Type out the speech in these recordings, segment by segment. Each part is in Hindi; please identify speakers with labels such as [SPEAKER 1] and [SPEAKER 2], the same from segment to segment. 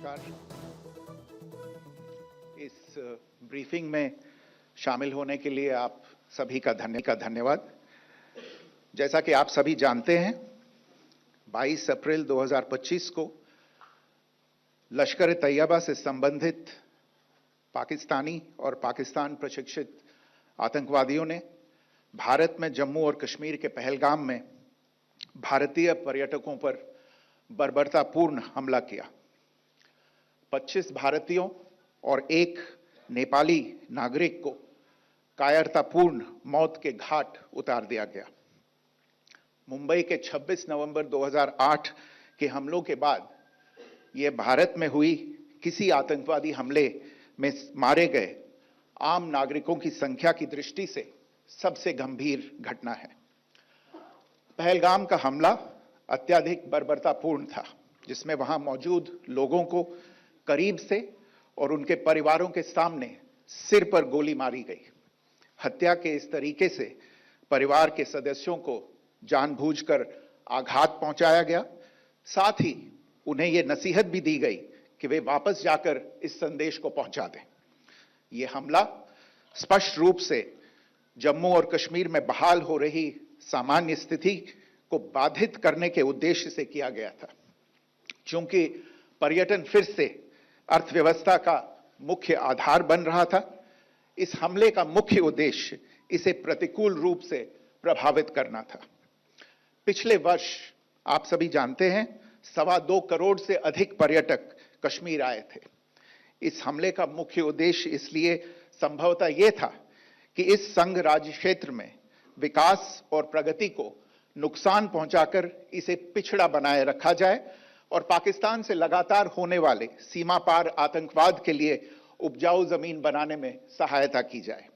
[SPEAKER 1] नमस्कार। इस ब्रीफिंग में शामिल होने के लिए आप सभी का धन्यवाद। जैसा कि आप सभी जानते हैं, 22 अप्रैल 2025 को लश्कर-ए-तैयबा से संबंधित पाकिस्तानी और पाकिस्तान प्रशिक्षित आतंकवादियों ने भारत में जम्मू और कश्मीर के पहलगाम में भारतीय पर्यटकों पर बर्बरतापूर्ण हमला किया। 25 भारतीयों और एक नेपाली नागरिक को कायरतापूर्ण मौत के घाट उतार दिया गया। मुंबई के 26 नवंबर 2008 के हमलों के बाद यह भारत में हुई किसी आतंकवादी हमले में मारे गए आम नागरिकों की संख्या की दृष्टि से सबसे गंभीर घटना है। पहलगाम का हमला अत्यधिक बर्बरतापूर्ण था, जिसमें वहां मौजूद लोगों को करीब से और उनके परिवारों के सामने सिर पर गोली मारी गई। हत्या के इस तरीके से परिवार के सदस्यों को जानबूझकर आघात पहुंचाया गया। साथ ही उन्हें यह नसीहत भी दी गई कि वे वापस जाकर इस संदेश को पहुंचा दें। यह हमला स्पष्ट रूप से जम्मू और कश्मीर में बहाल हो रही सामान्य स्थिति को बाधित करने के उद्देश्य से किया गया था। चूंकि पर्यटन फिर से अर्थव्यवस्था का मुख्य आधार बन रहा था, इस हमले का मुख्य उद्देश्य इसे प्रतिकूल रूप से प्रभावित करना था। पिछले वर्ष आप सभी जानते हैं, 2.25 करोड़ से अधिक पर्यटक कश्मीर आए थे। इस हमले का मुख्य उद्देश्य इसलिए संभवतः यह था कि इस संघ राज्य क्षेत्र में विकास और प्रगति को नुकसान पहुंचाकर इसे पिछड़ा बनाए रखा जाए और पाकिस्तान से लगातार होने वाले सीमा पार आतंकवाद के लिए उपजाऊ जमीन बनाने में सहायता की जाए।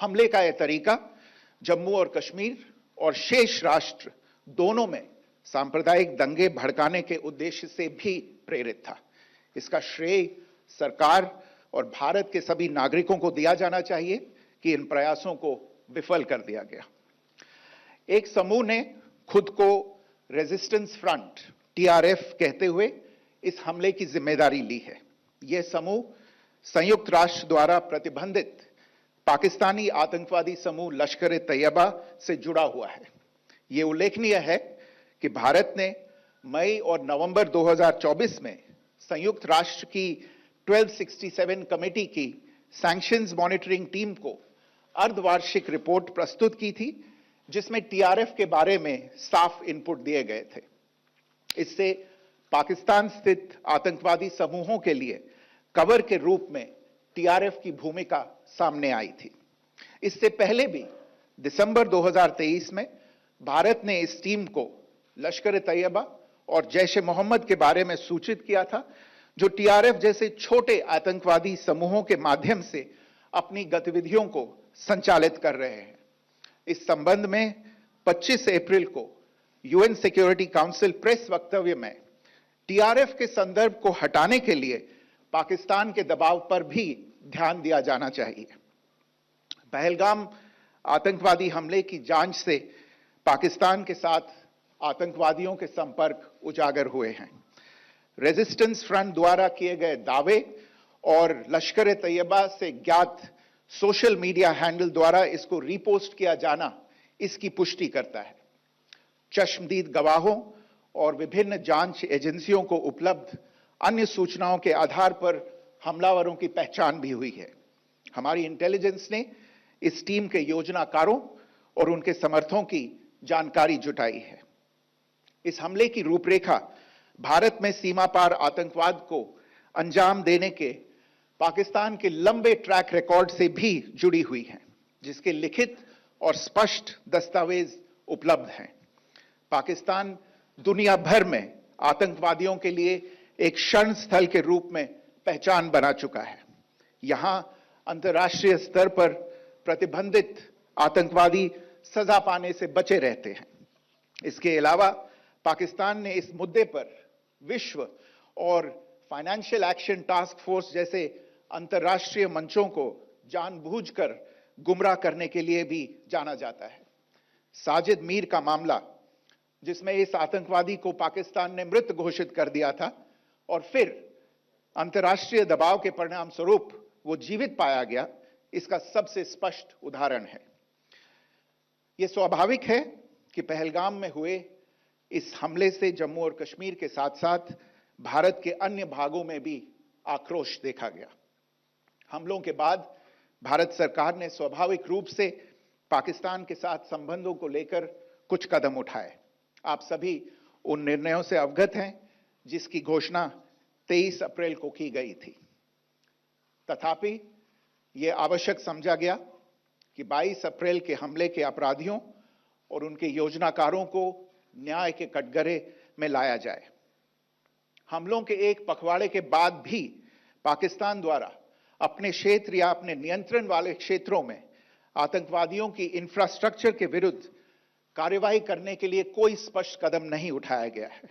[SPEAKER 1] हमले का यह तरीका जम्मू और कश्मीर और शेष राष्ट्र दोनों में सांप्रदायिक दंगे भड़काने के उद्देश्य से भी प्रेरित था। इसका श्रेय सरकार और भारत के सभी नागरिकों को दिया जाना चाहिए कि इन प्रयासों को विफल कर दिया गया। एक समूह ने खुद को रेजिस्टेंस फ्रंट TRF कहते हुए इस हमले की जिम्मेदारी ली है। यह समूह संयुक्त राष्ट्र द्वारा प्रतिबंधित पाकिस्तानी आतंकवादी समूह लश्कर-ए-तैयबा से जुड़ा हुआ है। यह उल्लेखनीय है कि भारत ने मई और नवंबर 2024 में संयुक्त राष्ट्र की 1267 कमेटी की सैंक्शंस मॉनिटरिंग टीम को अर्धवार्षिक रिपोर्ट प्रस्तुत की थी, जिसमें TRF के बारे में साफ इनपुट दिए गए थे। इससे पाकिस्तान स्थित आतंकवादी समूहों के लिए कवर के रूप में TRF की भूमिका सामने आई थी। इससे पहले भी दिसंबर 2023 में भारत ने इस टीम को लश्कर-ए-तैयबा और जैश-ए-मोहम्मद के बारे में सूचित किया था, जो TRF जैसे छोटे आतंकवादी समूहों के माध्यम से अपनी गतिविधियों को संचालित कर रहे हैं। इस संबंध में 25 अप्रैल को UN सिक्योरिटी काउंसिल प्रेस वक्तव्य में TRF के संदर्भ को हटाने के लिए पाकिस्तान के दबाव पर भी ध्यान दिया जाना चाहिए। पहलगाम आतंकवादी हमले की जांच से पाकिस्तान के साथ आतंकवादियों के संपर्क उजागर हुए हैं। रेजिस्टेंस फ्रंट द्वारा किए गए दावे और लश्कर-ए-तैयबा से ज्ञात सोशल मीडिया हैंडल द्वारा इसको रीपोस्ट किया जाना इसकी पुष्टि करता है। चश्मदीद गवाहों और विभिन्न जांच एजेंसियों को उपलब्ध अन्य सूचनाओं के आधार पर हमलावरों की पहचान भी हुई है। हमारी इंटेलिजेंस ने इस टीम के योजनाकारों और उनके समर्थकों की जानकारी जुटाई है। इस हमले की रूपरेखा भारत में सीमा पार आतंकवाद को अंजाम देने के पाकिस्तान के लंबे ट्रैक रिकॉर्ड से भी जुड़ी हुई है, जिसके लिखित और स्पष्ट दस्तावेज उपलब्ध हैं। पाकिस्तान दुनिया भर में आतंकवादियों के लिए एक शरण स्थल के रूप में पहचान बना चुका है। यहां अंतर्राष्ट्रीय स्तर पर प्रतिबंधित आतंकवादी सजा पाने से बचे रहते हैं। इसके अलावा पाकिस्तान ने इस मुद्दे पर विश्व और फाइनेंशियल एक्शन टास्क फोर्स जैसे अंतर्राष्ट्रीय मंचों को जानबूझकर गुमराह करने के लिए भी जाना जाता है। साजिद मीर का मामला, जिसमें इस आतंकवादी को पाकिस्तान ने मृत घोषित कर दिया था और फिर अंतर्राष्ट्रीय दबाव के परिणाम स्वरूप वो जीवित पाया गया, इसका सबसे स्पष्ट उदाहरण है। यह स्वाभाविक है कि पहलगाम में हुए इस हमले से जम्मू और कश्मीर के साथ साथ भारत के अन्य भागों में भी आक्रोश देखा गया। हमलों के बाद भारत सरकार ने स्वाभाविक रूप से पाकिस्तान के साथ संबंधों को लेकर कुछ कदम उठाए। आप सभी उन निर्णयों से अवगत हैं जिसकी घोषणा 23 अप्रैल को की गई थी। तथापि यह आवश्यक समझा गया कि 22 अप्रैल के हमले के अपराधियों और उनके योजनाकारों को न्याय के कटघरे में लाया जाए। हमलों के एक पखवाड़े के बाद भी पाकिस्तान द्वारा अपने क्षेत्र या अपने नियंत्रण वाले क्षेत्रों में आतंकवादियों की इंफ्रास्ट्रक्चर के विरुद्ध कार्रवाई करने के लिए कोई स्पष्ट कदम नहीं उठाया गया है।